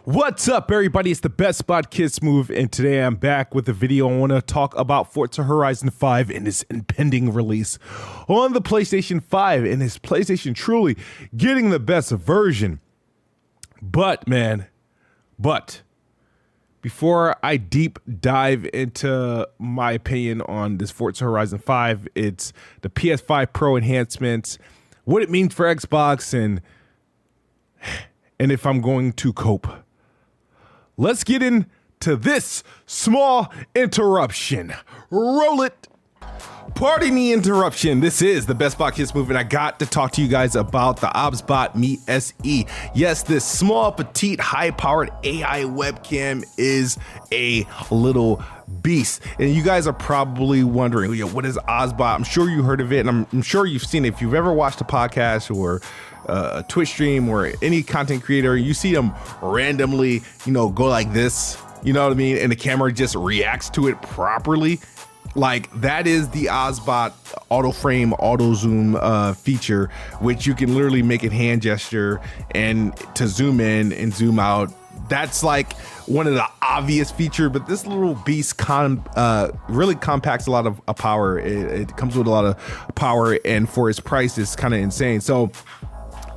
What's up, everybody? It's the Best Spot Kids Move, and today I'm back with a video. I want to talk about Forza Horizon 5 and its impending release on the PlayStation 5, and its PlayStation truly getting the best version. But before I deep dive into my opinion on this Forza Horizon 5, it's the PS5 Pro enhancements, what it means for Xbox, and if I'm going to cope. Let's get into this small interruption. Roll it. Pardon the interruption. This is the Best Spot Kids Move, and I got to talk to you guys about the OBSBOT Meet SE. Yes, this small, petite, high-powered AI webcam is a little beast. And you guys are probably wondering, what is OBSBOT? I'm sure you heard of it, and I'm sure you've seen it. If you've ever watched a podcast or a Twitch stream or any content creator, you see them randomly, go like this, you know what I mean? And the camera just reacts to it properly. Like, that is the OBSBOT auto frame, auto zoom feature, which you can literally make a hand gesture and to zoom in and zoom out. That's like one of the obvious features, but this little beast really compacts a lot of power. It comes with a lot of power, and for its price, it's kind of insane. So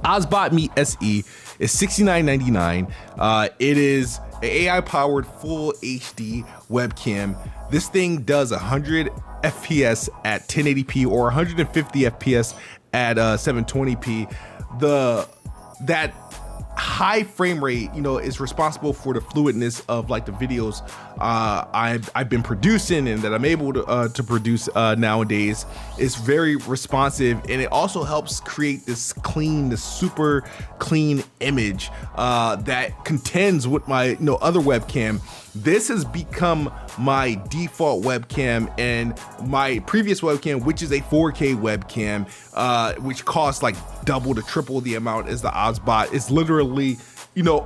OBSBOT Meet SE is $69.99. It is an AI-powered full HD webcam. This thing does 100 FPS at 1080p or 150 FPS at 720p. That high frame rate, is responsible for the fluidness of like the videos I've been producing and that I'm able to produce nowadays. It's very responsive, and it also helps create this super clean image that contends with my other webcam. This has become my default webcam, and my previous webcam, which is a 4K webcam, which costs like double to triple the amount as the OBSBOT, is literally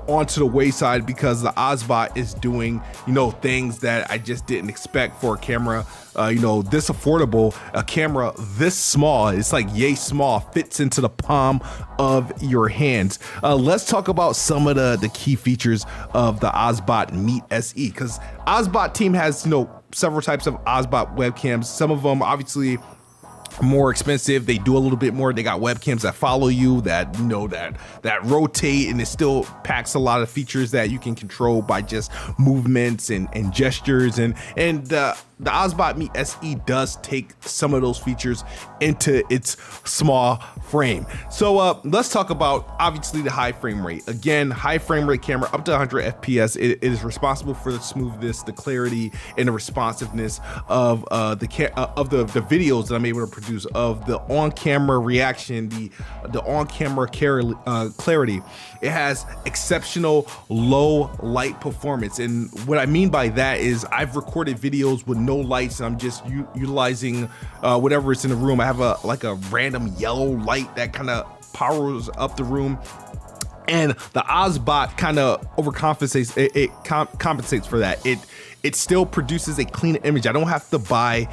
onto the wayside because the OBSBOT is doing things that I just didn't expect for a camera this affordable. A camera this small, it's like yay small, fits into the palm of your hands. Let's talk about some of the key features of the OBSBOT Meet SE, because OBSBOT team has several types of OBSBOT webcams. Some of them obviously more expensive, they do a little bit more. They got webcams that follow you, that that rotate, and it still packs a lot of features that you can control by just movements and gestures, and the OBSBOT Meet SE does take some of those features into its small frame. So let's talk about obviously the high frame rate. Again, high frame rate camera up to 100 FPS. It is responsible for the smoothness, the clarity, and the responsiveness of the videos that I'm able to produce, of the on-camera reaction, the on-camera clarity. It has exceptional low light performance, and what I mean by that is I've recorded videos with no lights. I'm just utilizing whatever is in the room. I have a random yellow light that kind of powers up the room, and the OBSBOT kind of overcompensates. It compensates for that. It still produces a clean image. I don't have to buy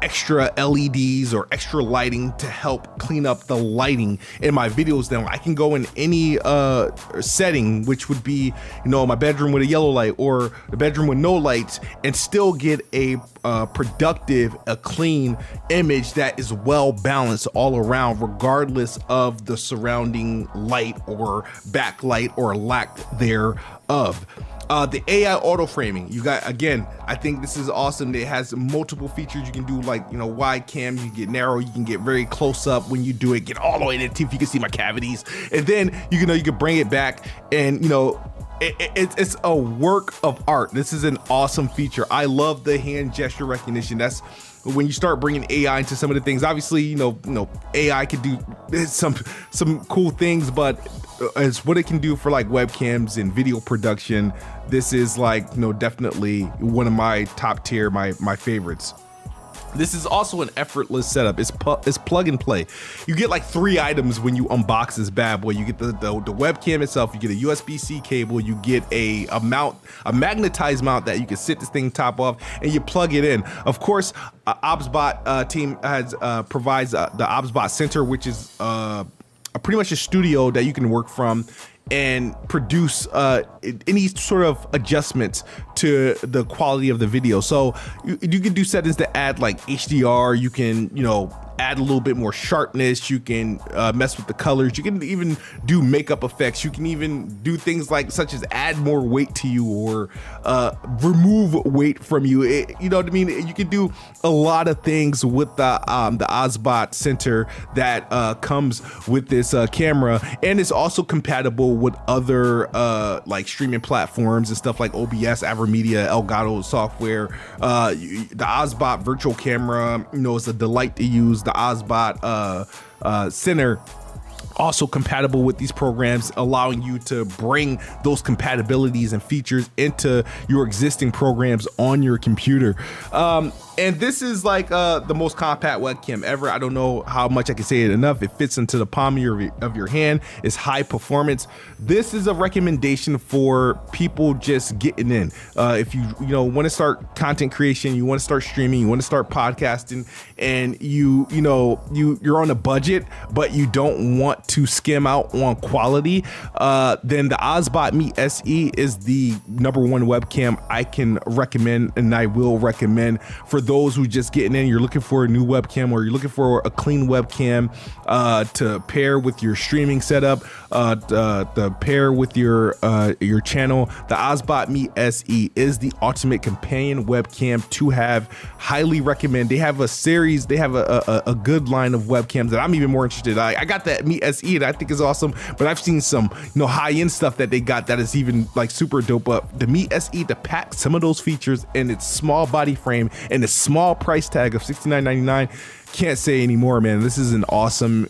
extra LEDs or extra lighting to help clean up the lighting in my videos. Then I can go in any setting, which would be my bedroom with a yellow light or the bedroom with no lights, and still get a productive, a clean image that is well balanced all around, regardless of the surrounding light or backlight or lack thereof. The AI auto framing, you got, again, I think this is awesome. It has multiple features. You can do like, wide cam, you can get narrow, you can get very close up when you do it, get all the way to the teeth, you can see my cavities, and then you can bring it back, and it's a work of art. This is an awesome feature. I love the hand gesture recognition. That's when you start bringing AI into some of the things. Obviously, AI can do some cool things, but as what it can do for like webcams and video production, this is like definitely one of my top tier, my favorites. This is also an effortless setup. It's plug and play. You get like 3 items when you unbox this bad boy. You get the webcam itself, you get a USB-C cable, you get a mount, a magnetized mount that you can sit this thing top off, and you plug it in. Of course, OBSBOT team provides the OBSBOT Center, which is pretty much a studio that you can work from and produce any sort of adjustments to the quality of the video. So you can do settings to add like HDR. You can, add a little bit more sharpness. You can mess with the colors. You can even do makeup effects. You can even do things like such as add more weight to you or remove weight from you. You know what I mean? You can do a lot of things with the OBSBOT Center that comes with this camera, and it's also compatible with other like streaming platforms and stuff like OBS, AverMedia, Elgato software. The OBSBOT virtual camera, is a delight to use. The OBSBOT Center also compatible with these programs, allowing you to bring those compatibilities and features into your existing programs on your computer. And this is like the most compact webcam ever. I don't know how much I can say it enough. It fits into the palm of your hand. It's high performance. This is a recommendation for people just getting in. If you want to start content creation, you want to start streaming, you want to start podcasting, and you're on a budget, but you don't want to skim out on quality, then the OBSBOT Meet SE is the #1 webcam I can recommend, and I will recommend for those who just getting in. You're looking for a new webcam, or you're looking for a clean webcam to pair with your streaming setup, to pair with your channel. The OBSBOT Meet SE is the ultimate companion webcam to have. Highly recommend. They have a series. They have a good line of webcams that I'm even more interested. I got that Meet SE and I think is awesome, but I've seen some high-end stuff that they got that is even like super dope. But the Meet SE to pack some of those features in its small body frame and its small price tag of $69.99, can't say anymore, man. This is an awesome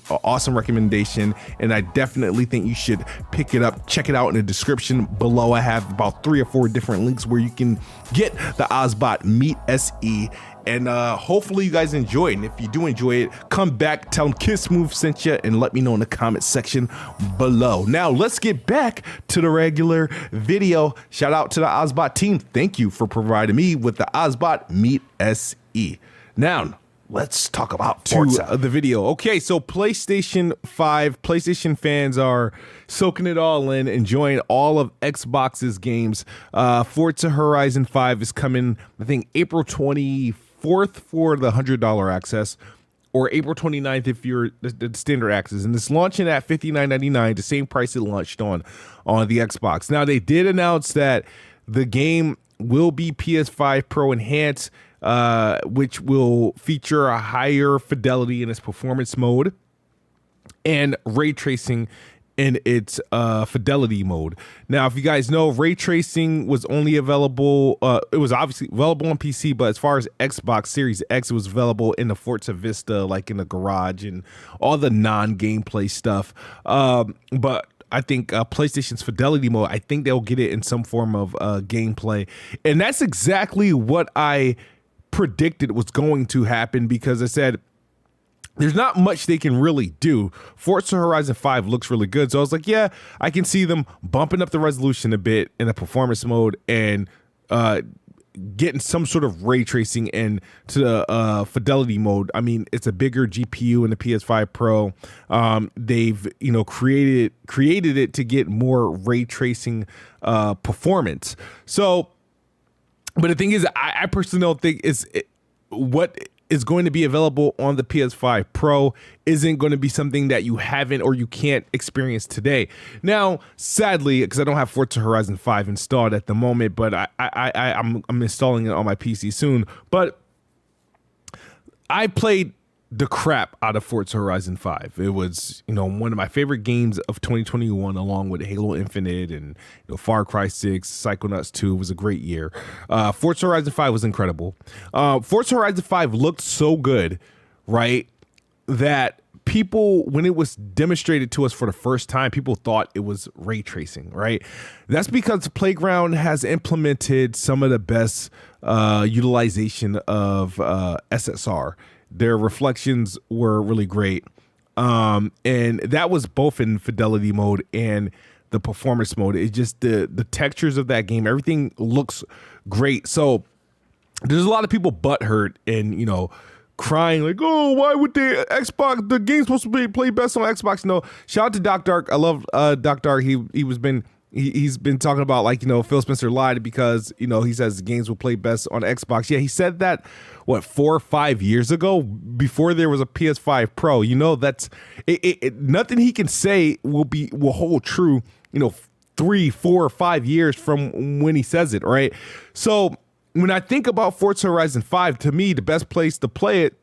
recommendation, and I definitely think you should pick it up. Check it out in the description below. I have about 3 or 4 different links where you can get the OBSBOT Meet SE. And hopefully you guys enjoy it. And if you do enjoy it, come back, tell them Kiss Move sent you, and let me know in the comment section below. Now let's get back to the regular video. Shout out to the OBSBOT team. Thank you for providing me with the OBSBOT Meet SE. Now let's talk about Forza. The video. Okay, so PlayStation 5, PlayStation fans are soaking it all in, enjoying all of Xbox's games. Forza Horizon 5 is coming, I think, April 24th for the $100 access, or April 29th if you're the standard access. And it's launching at $59.99, the same price it launched on the Xbox. Now, they did announce that the game will be PS5 Pro Enhanced, which will feature a higher fidelity in its performance mode and ray tracing in its fidelity mode. Now, if you guys know, ray tracing was only available, it was obviously available on PC, but as far as Xbox Series X, it was available in the Forza Vista, like in the garage and all the non-gameplay stuff. But I think PlayStation's fidelity mode, I think they'll get it in some form of gameplay. And that's exactly what I predicted was going to happen, because I said there's not much they can really do. Forza Horizon 5 looks really good, so I was like, yeah, I can see them bumping up the resolution a bit in the performance mode and getting some sort of ray tracing into the fidelity mode. I mean, it's a bigger GPU in the PS5 Pro. They've created it to get more ray tracing performance. So, but the thing is, I personally don't think what is going to be available on the PS5 Pro isn't going to be something that you haven't or you can't experience today. Now, sadly, because I don't have Forza Horizon 5 installed at the moment, but I'm installing it on my PC soon. But I played the crap out of Forza Horizon 5. It was, one of my favorite games of 2021, along with Halo Infinite and Far Cry 6, Psychonauts 2. It was a great year. Forza Horizon 5 was incredible. Forza Horizon 5 looked so good, right, that people, when it was demonstrated to us for the first time, people thought it was ray tracing, right? That's because Playground has implemented some of the best utilization of SSR. Their reflections were really great. And that was both in fidelity mode and the performance mode. It's just the textures of that game, everything looks great. So there's a lot of people butthurt and, crying like, oh, why would the Xbox, the game's supposed to be play best on Xbox? No, shout out to Doc Dark. I love Doc Dark. He's been talking about, like, Phil Spencer lied because, he says the games will play best on Xbox. Yeah, he said that, 4 or 5 years ago, before there was a PS5 Pro. That's nothing he can say will hold true, 3, 4, or 5 years from when he says it, right? So when I think about Forza Horizon 5, to me, the best place to play it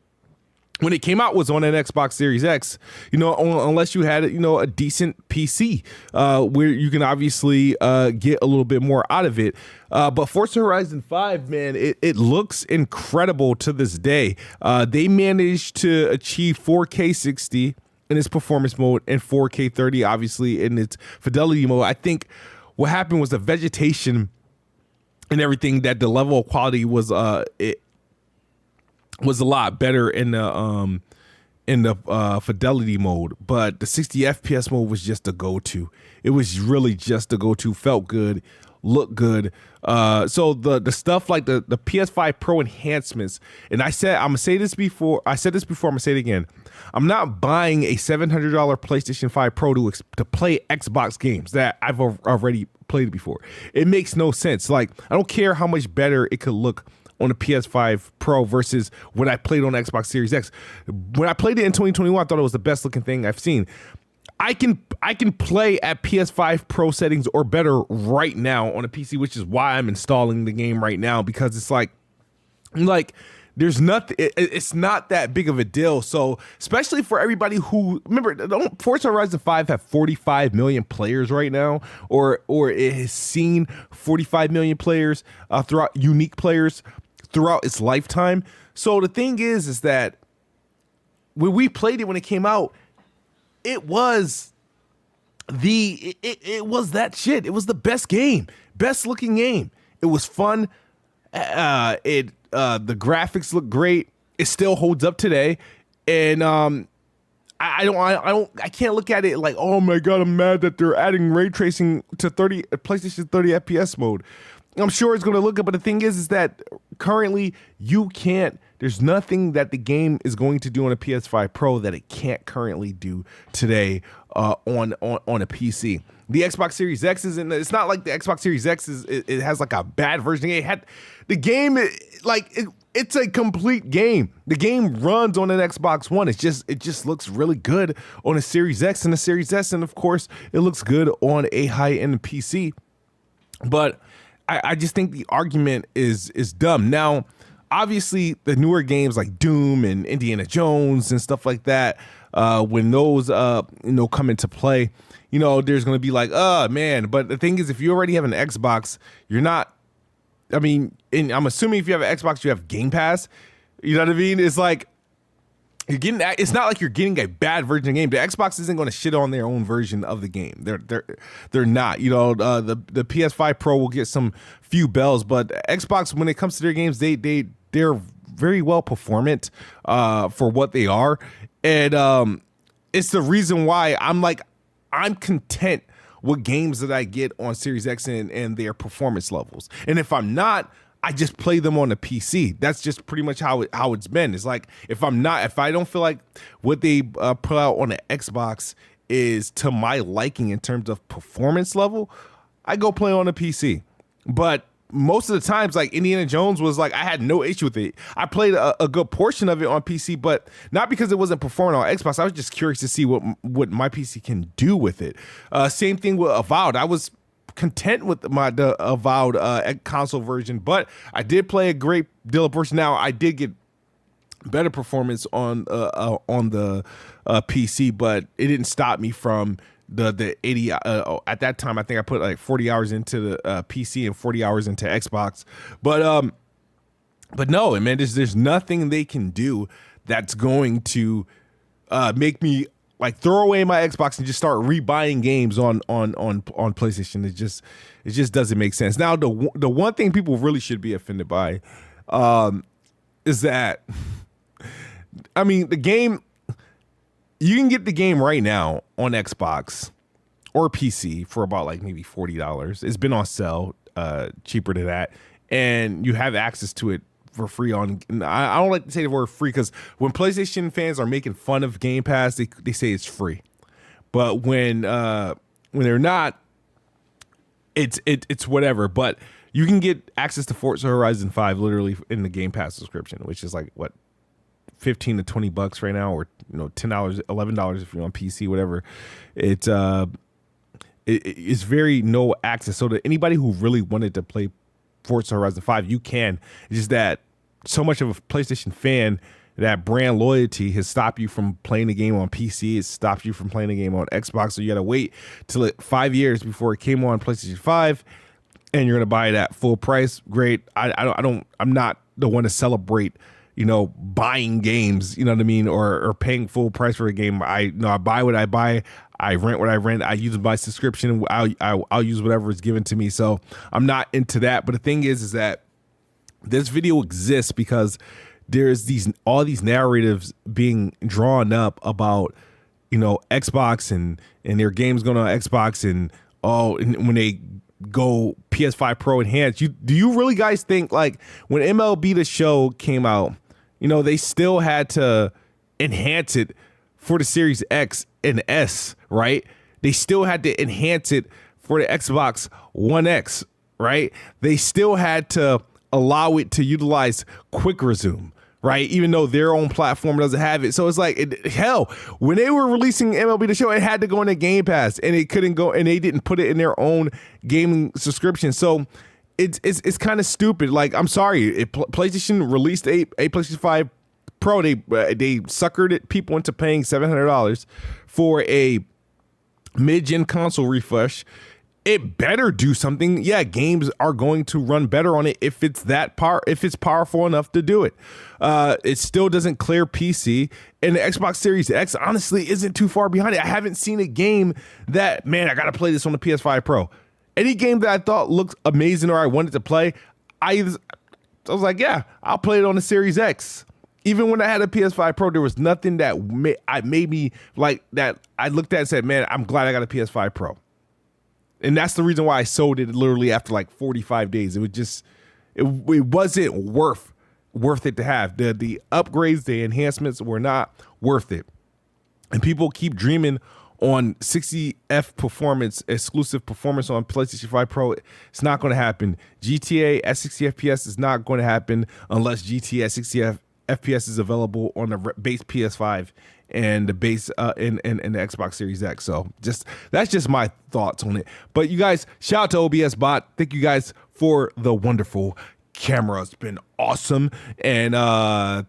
when it came out was on an Xbox Series X, unless you had, a decent PC, where you can obviously get a little bit more out of it. But Forza Horizon 5, man, it looks incredible to this day. They managed to achieve 4K 60 in its performance mode and 4K 30, obviously, in its fidelity mode. I think what happened was the vegetation and everything, that the level of quality was it was a lot better in the fidelity mode, but the 60 FPS mode was just a go-to. It was really just a go-to. Felt good, looked good. So the stuff like the PS5 Pro enhancements, and I'm gonna say this before. I said this before. I'm gonna say it again. I'm not buying a $700 PlayStation 5 Pro to play Xbox games that I've already played before. It makes no sense. Like, I don't care how much better it could look on the PS5 Pro versus when I played on Xbox Series X. When I played it in 2021, I thought it was the best looking thing I've seen. I can play at PS5 Pro settings or better right now on a PC, which is why I'm installing the game right now, because it's like there's nothing. It's not that big of a deal. So especially for everybody who, remember, Forza Horizon 5 have 45 million players right now, or it has seen 45 million players throughout, unique players throughout its lifetime. So the thing is that when we played it when it came out, it was it was that shit. It was the best game, best looking game. It was fun. The graphics look great. It still holds up today, and I can't look at it like, oh my god, I'm mad that they're adding ray tracing to PlayStation 30 FPS mode. I'm sure it's going to look good, but the thing is that currently you can't. There's nothing that the game is going to do on a PS5 Pro that it can't currently do today on a PC. The Xbox Series X isn't. It's not like the Xbox Series X it has like a bad version. It's a complete game. The game runs on an Xbox One. It just looks really good on a Series X and a Series S, and of course it looks good on a high-end PC. But I just think the argument is dumb. Now, obviously, the newer games like Doom and Indiana Jones and stuff like that, when those come into play, there's going to be like, oh man. But the thing is, if you already have an Xbox, you're not. I mean, and I'm assuming if you have an Xbox, you have Game Pass. You know what I mean? It's like it's not like you're getting a bad version of the game. The Xbox isn't going to shit on their own version of the game. They're not. The PS5 Pro will get some few bells, but Xbox, when it comes to their games, they're very well performant for what they are, and it's the reason why I'm content with games that I get on Series X and their performance levels. And if I'm not, I just play them on the PC. That's just pretty much how it's been. It's like if I don't feel like what they put out on the Xbox is to my liking in terms of performance level, I go play on the PC. But most of the times, like Indiana Jones was like, I had no issue with it. I played a good portion of it on PC, but not because it wasn't performing on Xbox. I was just curious to see what my PC can do with it. Same thing with Avowed. I was content with the Avowed console version, but I did play a great deal of portion. Now, I did get better performance on the PC, but it didn't stop me from the 80 at that time. I think I put like 40 hours into the PC and 40 hours into Xbox, but no, man, there's nothing they can do that's going to make me like throw away my Xbox and just start rebuying games on PlayStation. It just doesn't make sense. Now, the one thing people really should be offended by is that, I mean, the game, you can get the game right now on Xbox or PC for about like maybe $40. It's been on sale, cheaper than that, and you have access to it for free on. I don't like to say the word free because when PlayStation fans are making fun of Game Pass, they say it's free. But when they're not, it's whatever. But you can get access to Forza Horizon 5 literally in the Game Pass subscription, which is like what, $15 to $20 right now, or $10, $11 if you're on PC, whatever. It's very no access. So to anybody who really wanted to play Forza Horizon 5, you can. It's just that so much of a PlayStation fan, that brand loyalty has stopped you from playing the game on PC. It stopped you from playing the game on Xbox. So you got to wait till 5 years before it came on PlayStation 5, and you're gonna buy it at full price. Great. I'm not the one to celebrate, buying games. You know what I mean, or paying full price for a game. I buy what I buy. I rent what I rent. I use my subscription. I'll use whatever is given to me. So I'm not into that. But the thing is that this video exists because there's all these narratives being drawn up about, Xbox and their games going on Xbox and when they go PS5 Pro Enhanced. Do you really guys think, like, when MLB The Show came out, they still had to enhance it for the Series X and S, right? They still had to enhance it for the Xbox One X, right? They still had to allow it to utilize quick resume, right? Even though their own platform doesn't have it. So it's like, hell, when they were releasing MLB The Show, it had to go into Game Pass, and it couldn't go, and they didn't put it in their own gaming subscription. So it's kind of stupid. Like, I'm sorry, PlayStation released a PlayStation 5 Pro, they suckered people into paying $700 for a mid-gen console refresh. It better do something. Yeah, games are going to run better on it if it's powerful enough to do it. It still doesn't clear PC, and the Xbox Series X honestly isn't too far behind it. I haven't seen a game that, man, I gotta play this on the PS5 Pro. Any game that I thought looked amazing or I wanted to play, I was like, yeah, I'll play it on the Series X. Even when I had a PS5 Pro, there was nothing that made me like that. I looked at it and said, man, I'm glad I got a PS5 Pro. And that's the reason why I sold it literally after like 45 days. It was just, it wasn't worth it to have. The upgrades, the enhancements were not worth it. And people keep dreaming on 60F performance, exclusive performance on PlayStation 5 Pro. It's not going to happen. GTA at 60 FPS is not going to happen unless GTA at 60 FPS is available on the base PS5 and the base in the Xbox Series X. So that's just my thoughts on it. But you guys, shout out to OBSBOT. Thank you guys for the wonderful camera. It's been awesome. And guys,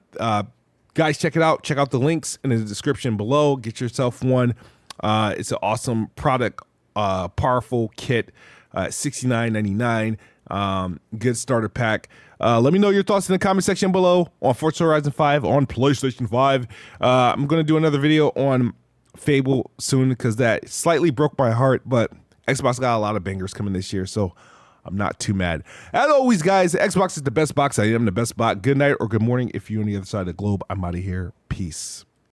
check it out. Check out the links in the description below. Get yourself one. It's an awesome product, powerful kit, $69.99. Good starter pack. Let me know your thoughts in the comment section below on Forza Horizon 5 on PlayStation 5. I'm going to do another video on Fable soon because that slightly broke my heart, but Xbox got a lot of bangers coming this year, so I'm not too mad. As always, guys, Xbox is the best box. I am the best bot. Good night or good morning if you're on the other side of the globe. I'm out of here. Peace.